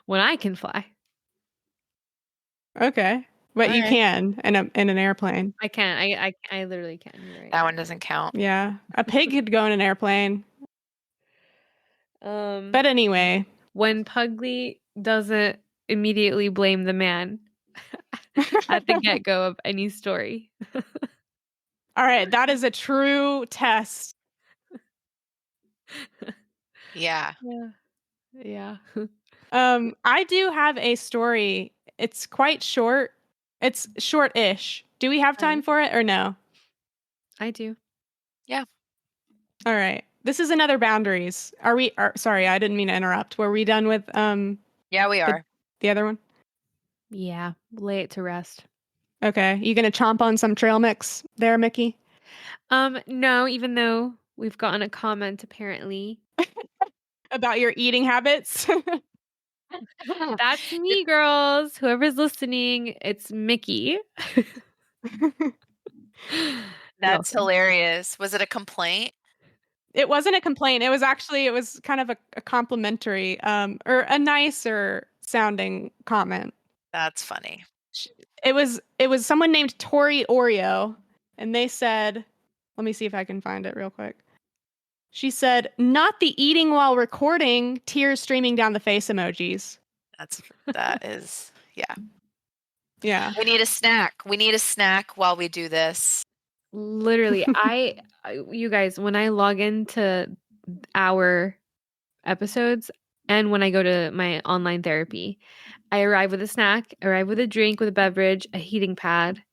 When I can fly. Okay. But All you right. can in an airplane. I can. I literally can. You're right. That one doesn't count. Yeah. A pig could go in an airplane. Um, But anyway. when Pugly doesn't immediately blame the man at the get-go of any story. All right, that is a true test. Yeah. Yeah. Yeah. I do have a story It's quite short. It's short-ish. Do we have time for it or no? I do. Yeah. All right. This is another boundaries. Sorry, I didn't mean to interrupt. Were we done with Yeah, we are. the other one? Yeah, lay it to rest. Okay. You gonna chomp on some trail mix there, Mickey? No, even though we've gotten a comment apparently. About your eating habits? That's me, girls. Whoever's listening, it's Mickey. That's hilarious. Was it a complaint? It wasn't a complaint. It was kind of a complimentary, or a nicer sounding comment. That's funny. It was someone named Tori Oreo, and they said, let me see if I can find it real quick. She said, "Not the eating while recording, tears streaming down the face emojis." That is, yeah. Yeah. We need a snack. We need a snack while we do this. Literally, you guys, when I log into our episodes and when I go to my online therapy, I arrive with a snack, arrive with a drink, with a beverage, a heating pad,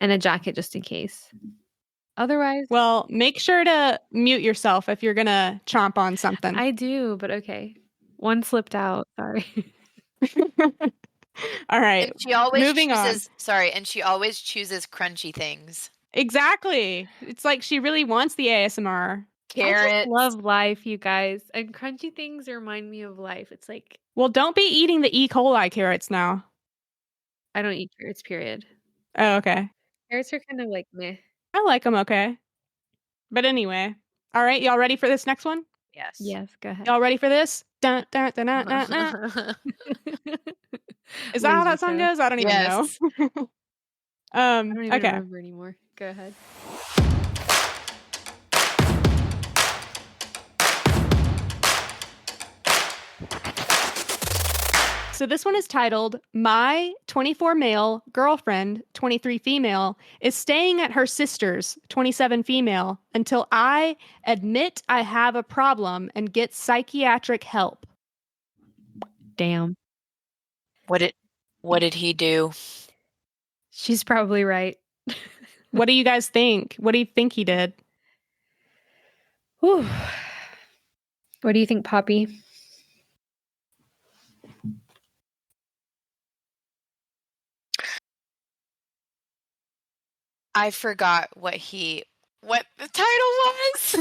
and a jacket just in case. Otherwise, Well, make sure to mute yourself if you're gonna chomp on something. I do, but okay. One slipped out. Sorry. All right. And she always moving chooses, on. Sorry, and she always chooses crunchy things. Exactly. It's like she really wants the ASMR. Carrots. I just love life, you guys. And crunchy things remind me of life. It's like, Well, don't be eating the E. coli carrots now. I don't eat carrots, period. Oh, okay. Carrots are kind of like meh. I like them okay. But anyway. All right, y'all ready for this next one? Yes. Yes, go ahead. Y'all ready for this? Dun, dun, dun, dun, dun, dun. Is that how that song goes? I don't even know. I don't even Okay. remember anymore. Go ahead. So this one is titled, "My 24 male girlfriend, 23 female, is staying at her sister's, 27 female, until I admit I have a problem and get psychiatric help." Damn. What did he do? She's probably right. What do you guys think? What do you think he did? Whew. What do you think, Poppy? I forgot what the title was.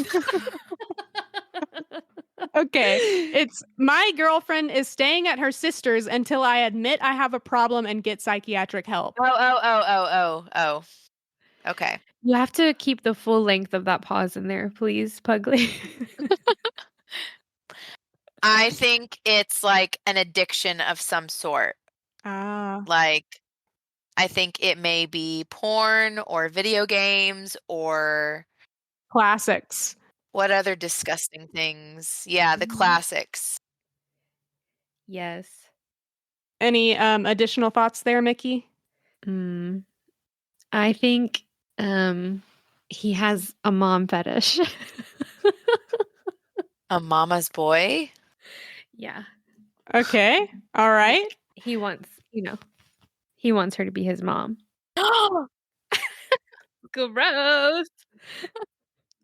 Okay. It's "My girlfriend is staying at her sister's until I admit I have a problem and get psychiatric help." Oh. Okay. You have to keep the full length of that pause in there, please, Pugly. I think it's like an addiction of some sort. Ah. Like, I think it may be porn or video games or Classics. what other disgusting things? Yeah, the classics. Yes. Any additional thoughts there, Mickey? I think he has a mom fetish. A mama's boy? Yeah. Okay. All right. He wants, he wants her to be his mom. Gross.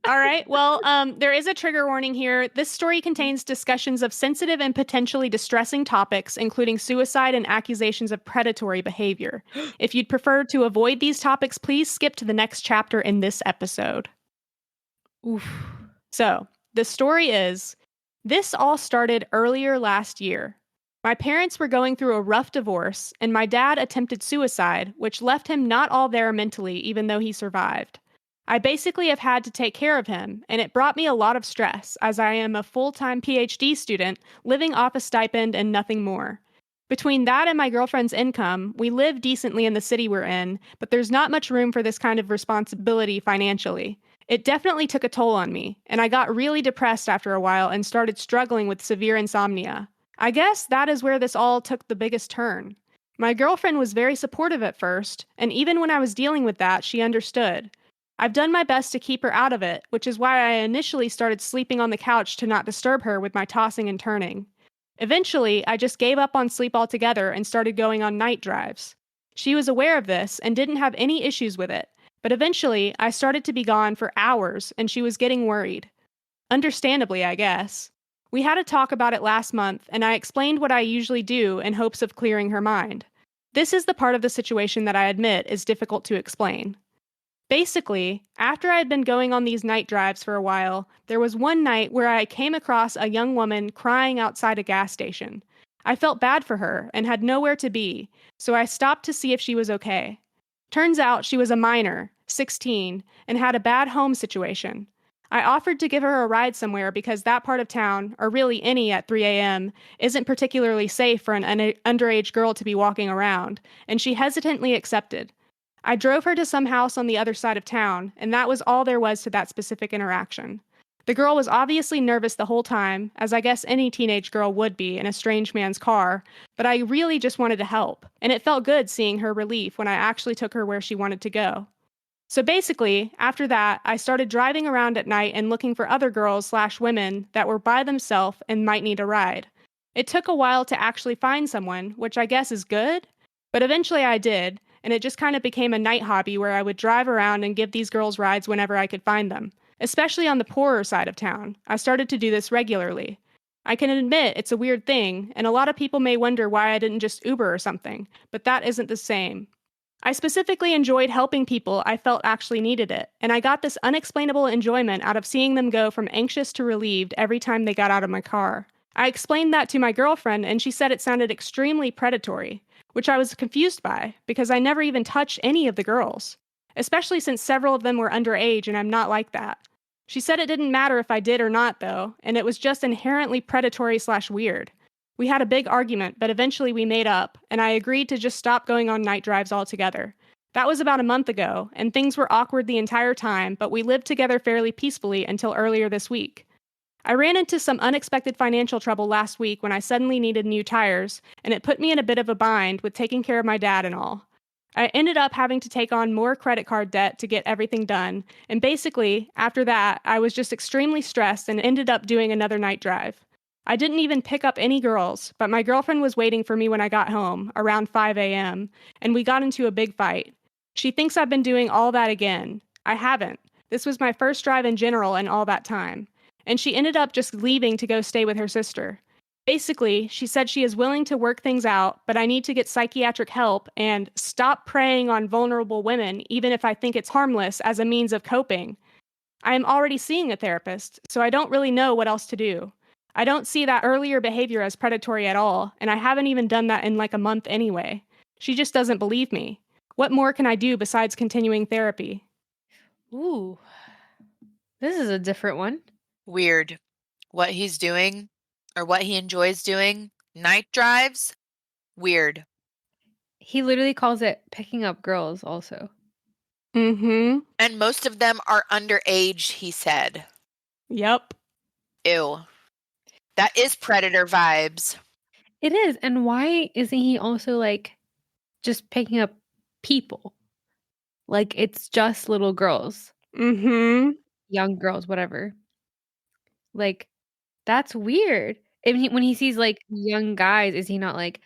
All right. Well, there is a trigger warning here. This story contains discussions of sensitive and potentially distressing topics, including suicide and accusations of predatory behavior. If you'd prefer to avoid these topics, please skip to the next chapter in this episode. Oof. So, the story is, this all started earlier last year. My parents were going through a rough divorce, and my dad attempted suicide, which left him not all there mentally, even though he survived. I basically have had to take care of him, and it brought me a lot of stress, as I am a full-time PhD student living off a stipend and nothing more. Between that and my girlfriend's income, we live decently in the city we're in, but there's not much room for this kind of responsibility financially. It definitely took a toll on me, and I got really depressed after a while and started struggling with severe insomnia. I guess that is where this all took the biggest turn. My girlfriend was very supportive at first, and even when I was dealing with that, she understood. I've done my best to keep her out of it, which is why I initially started sleeping on the couch to not disturb her with my tossing and turning. Eventually, I just gave up on sleep altogether and started going on night drives. She was aware of this and didn't have any issues with it, but eventually I started to be gone for hours and she was getting worried. Understandably, I guess. We had a talk about it last month, and I explained what I usually do in hopes of clearing her mind. This is the part of the situation that I admit is difficult to explain. Basically, after I had been going on these night drives for a while, there was one night where I came across a young woman crying outside a gas station. I felt bad for her and had nowhere to be, so I stopped to see if she was okay. Turns out she was a minor, 16, and had a bad home situation. I offered to give her a ride somewhere because that part of town, or really any at 3 a.m., isn't particularly safe for an underage girl to be walking around, and she hesitantly accepted. I drove her to some house on the other side of town, and that was all there was to that specific interaction. The girl was obviously nervous the whole time, as I guess any teenage girl would be in a strange man's car, but I really just wanted to help, and it felt good seeing her relief when I actually took her where she wanted to go. So basically, after that, I started driving around at night and looking for other girls/women that were by themselves and might need a ride. It took a while to actually find someone, which I guess is good, but eventually I did, and it just kind of became a night hobby where I would drive around and give these girls rides whenever I could find them, especially on the poorer side of town. I started to do this regularly. I can admit it's a weird thing, and a lot of people may wonder why I didn't just Uber or something, but that isn't the same. I specifically enjoyed helping people I felt actually needed it, and I got this unexplainable enjoyment out of seeing them go from anxious to relieved every time they got out of my car. I explained that to my girlfriend, and she said it sounded extremely predatory, which I was confused by because I never even touched any of the girls, especially since several of them were underage and I'm not like that. She said it didn't matter if I did or not, though, and it was just inherently predatory/weird. We had a big argument, but eventually we made up, and I agreed to just stop going on night drives altogether. That was about a month ago, and things were awkward the entire time, but we lived together fairly peacefully until earlier this week. I ran into some unexpected financial trouble last week when I suddenly needed new tires, and it put me in a bit of a bind with taking care of my dad and all. I ended up having to take on more credit card debt to get everything done, and basically, after that, I was just extremely stressed and ended up doing another night drive. I didn't even pick up any girls, but my girlfriend was waiting for me when I got home, around 5 a.m., and we got into a big fight. She thinks I've been doing all that again. I haven't. This was my first drive in general in all that time. And she ended up just leaving to go stay with her sister. Basically, she said she is willing to work things out, but I need to get psychiatric help and stop preying on vulnerable women, even if I think it's harmless, as a means of coping. I am already seeing a therapist, so I don't really know what else to do. I don't see that earlier behavior as predatory at all, and I haven't even done that in like a month anyway. She just doesn't believe me. What more can I do besides continuing therapy? Ooh. This is a different one. Weird. What he's doing or what he enjoys doing, night drives, weird. He literally calls it picking up girls also. Mm-hmm. And most of them are underage, he said. Yep. Ew. That is predator vibes. It is. And why isn't he also like just picking up people? Like it's just little girls, Mm-hmm. young girls, whatever. Like that's weird. And when he sees like young guys, is he not like,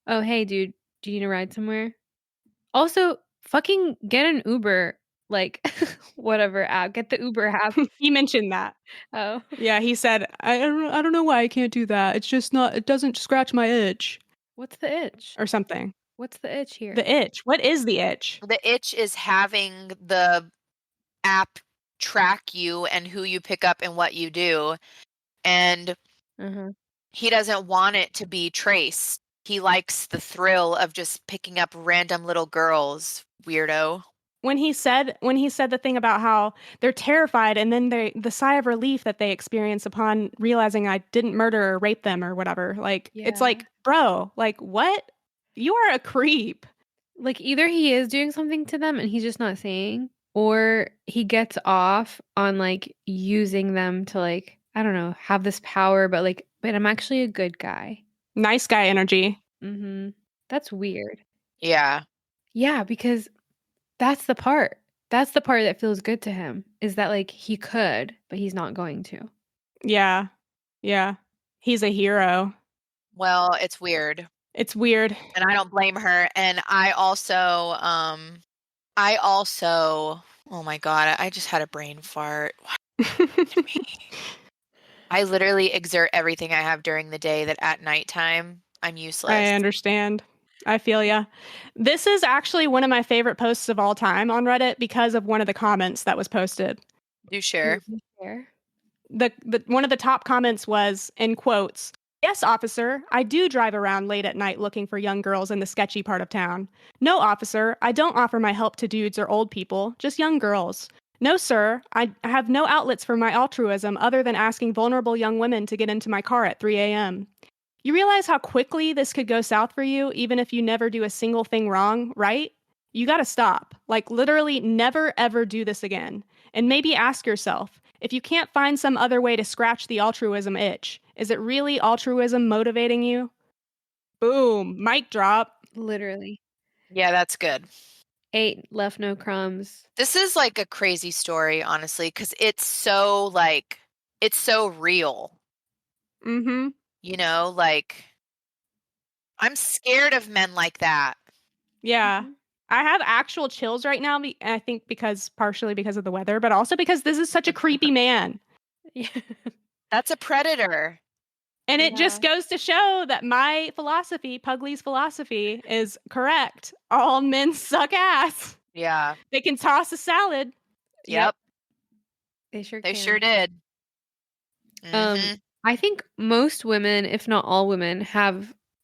oh, hey, dude, do you need a ride somewhere? Also, fucking get an Uber, like whatever app. Get the Uber app. He mentioned that. Oh, Yeah, he said, I don't know why I can't do that. It's just not, it doesn't scratch my itch what's the itch? or something. What's the itch here? The itch. What is the itch? The itch is having the app track you and who you pick up and what you do. And he doesn't want it to be traced. He likes the thrill of just picking up random little girls. Weirdo. When he said the thing about how they're terrified and then the sigh of relief that they experience upon realizing I didn't murder or rape them or whatever, like it's Yeah. like, bro, like what? You are a creep. Like either he is doing something to them and he's just not saying, or he gets off on like using them to like, I don't know, have this power, but I'm actually a good guy. Nice guy energy. Mm-hmm. That's weird. Yeah. Yeah, because that's the part. That's the part that feels good to him, is that like he could, but he's not going to. Yeah. Yeah. He's a hero. Well, it's weird, It's weird. and I don't blame her. And I also, oh my God, I just had a brain fart. I literally exert everything I have during the day that at nighttime I'm useless. I understand. I feel ya. This is actually one of my favorite posts of all time on Reddit because of one of the comments that was posted. Do share. Share. The one of the top comments was, in quotes, "Yes, officer, I do drive around late at night looking for young girls in the sketchy part of town. No, officer, I don't offer my help to dudes or old people, just young girls. No, sir, I have no outlets for my altruism other than asking vulnerable young women to get into my car at 3 a.m. You realize how quickly this could go south for you, even if you never do a single thing wrong, right? You gotta stop. Like, literally, never ever do this again. And maybe ask yourself, if you can't find some other way to scratch the altruism itch, is it really altruism motivating you?" Boom. Mic drop. Literally. Yeah, that's good. Ate, left no crumbs. This is like a crazy story, honestly, because it's so like, it's so real. Mm-hmm. You know, like, I'm scared of men like that. Yeah. Mhm. I have actual chills right now, I think partially because of the weather, but also because this is such a creepy man. Yeah. That's a predator. And it just Yeah. goes to show that my philosophy, Pugly's philosophy, is correct. All men suck ass. Yeah. They can toss a salad. Yep. They sure They can. sure did. Mhm. I think most women, if not all women,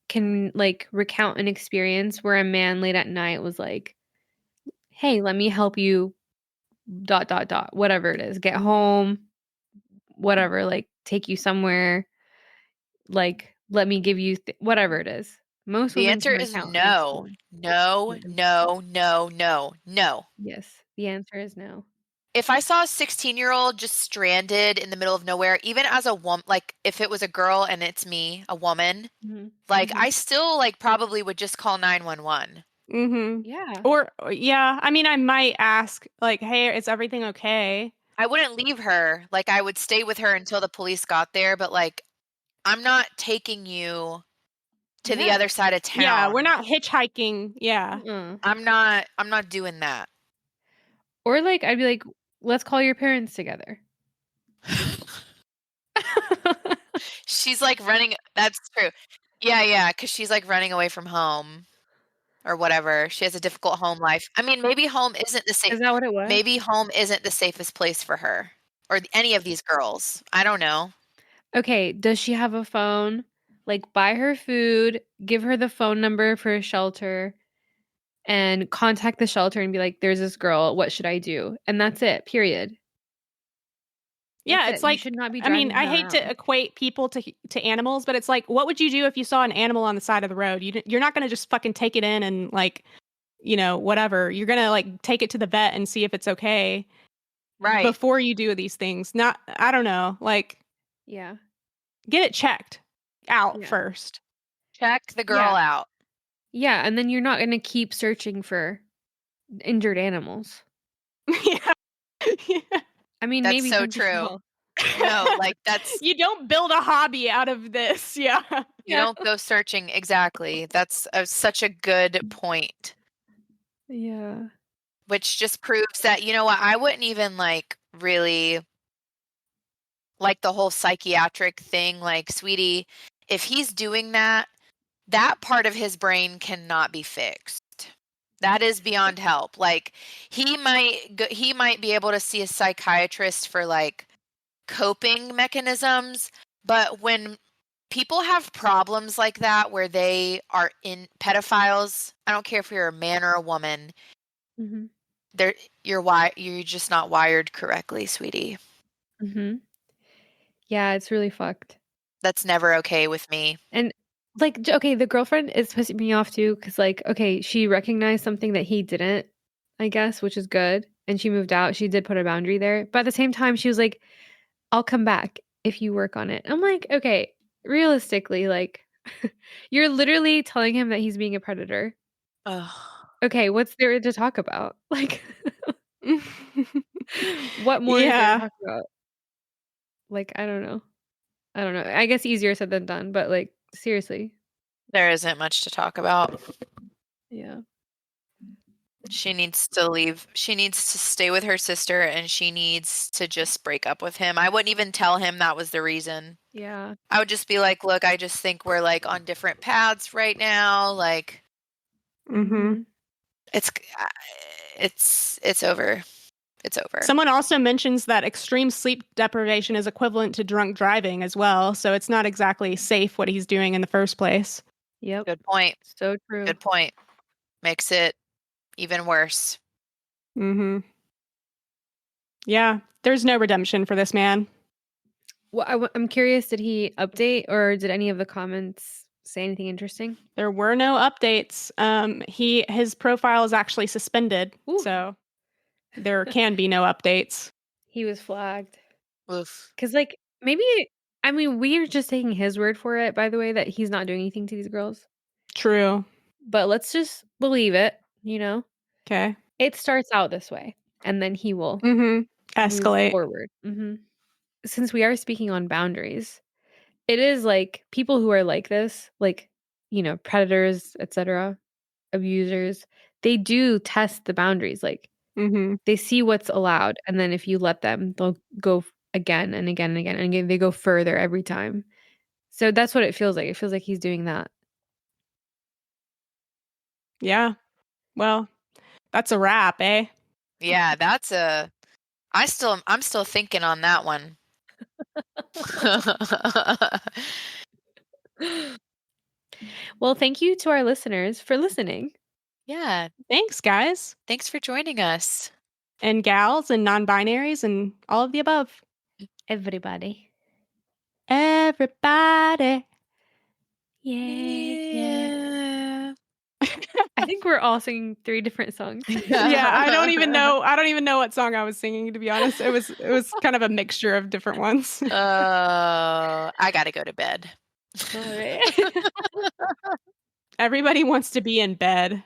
can like recount an experience where a man late at night was like, "Hey, let me help you dot dot dot whatever it is. Get home, whatever, like take you somewhere, like let me give you whatever it is." Most The women answer can is recount an no. experience. No, no, no, no, no. Yes, the answer is no. If I saw a 16-year-old just stranded in the middle of nowhere, even as a woman, like if it was a girl and it's me, a woman, Mhm. like Mhm. I still like probably would just call 911. Mm-hmm. Yeah. Or, yeah, I mean, I might ask, like, "Hey, is everything okay?" I wouldn't leave her. Like I would stay with her until the police got there, but like I'm not taking you to the Yeah. other side of Yeah, we're town. not hitchhiking. Yeah. I'm not doing that. Or like I'd be like, "Let's call your parents together." She's like running, that's true. Yeah, because she's like running away from home or whatever. She has a difficult home life. I mean, Is that what it was? maybe home isn't the safest place for her or any of these girls. I don't know. Okay, does she have a phone? Like, buy her food, give her the phone number for a shelter, and contact the shelter and be like, "There's this girl. What should I do?" And that's it, period. That's Yeah, it's it. You like, should not be I mean, dragging I her hate to around. equate people to animals, but it's like, what would you do if you saw an animal on the side of the road? You're not going to just fucking take it in and like, whatever. You're going to like take it to the vet and see if it's okay Right. before you do these things. Not, I don't know, like, Yeah. get it checked out Yeah. first. Check the girl Yeah. out. Yeah, and then you're not gonna keep searching for injured animals. Yeah. Yeah. I mean, That's maybe so some true. people. No, like that's You don't build a hobby out of this. Yeah. you don't go searching. Exactly. That's such a good point, Yeah. which just proves that, you know what, I wouldn't even like really like the whole psychiatric thing. Like, sweetie, if he's doing that, that part of his brain cannot be fixed. That is beyond help. Like he might be able to see a psychiatrist for like coping mechanisms, but when people have problems like that where they are in pedophiles, I don't care if you're a man or a woman, Mhm. you're just not wired correctly, sweetie. Mhm. Yeah, it's really fucked. That's never okay with me. And, like, okay, the girlfriend is pissing me off too, because like, okay, she recognized something that he didn't, I guess, which is good, and she moved out. She did put a boundary there, but at the same time, she was like, "I'll come back if you work on it." I'm like, "Okay, realistically, like, you're literally telling him that he's being a predator. Ugh. Okay, what's there to talk about?" Like, what more is there to Yeah. talk about? Like, I don't know. I don't know. I guess easier said than done, but, like, Seriously. There isn't much to talk about. Yeah. She needs to leave. She needs to stay with her sister, and she needs to just break up with him. I wouldn't even tell him that was the reason. Yeah. I would just be like, look, I just think we're like on different paths right now. Like, Mm-hmm. it's over. It's over. Someone also mentions that extreme sleep deprivation is equivalent to drunk driving as well. So it's not exactly safe what he's doing in the first place. Yep. Good point. So true. Good point. Makes it even worse. Mm-hmm. Yeah, there's no redemption for this man. Well, I'm curious, did he update or did any of the comments say anything interesting? There were no updates. His profile is actually suspended, Ooh. so there can be no updates. He was flagged. Oof. Because, like, maybe, I mean, we're just taking his word for it, by the way, that he's not doing anything to these girls. True. But let's just believe it, you know? Okay. It starts out this way, and then he will Mm-hmm. Escalate. move forward. Mm-hmm. Since we are speaking on boundaries, it is like people who are like this, like, you know, predators, etc., abusers, they do test the boundaries. Like, Mm-hmm. they see what's allowed, and then if you let them, they'll go again and again and again, and again, they go further every time. So that's what it feels like. It feels like he's doing that. Yeah. Well, that's a wrap, eh? Yeah, I'm still thinking on that one. Well, thank you to our listeners for listening. Yeah. Thanks, guys. Thanks for joining us. And gals and non-binaries and all of the above. Everybody. Everybody. Yeah. I think we're all singing 3 different songs. Yeah, I don't even know what song I was singing, to be honest. It was kind of a mixture of different ones. I gotta go to bed. All right. Everybody wants to be in bed.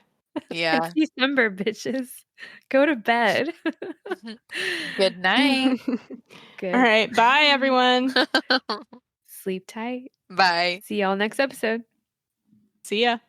Yeah. It's December, bitches. Go to bed. Good night. Good. All right, bye everyone. Sleep tight. Bye. See y'all next episode. See ya.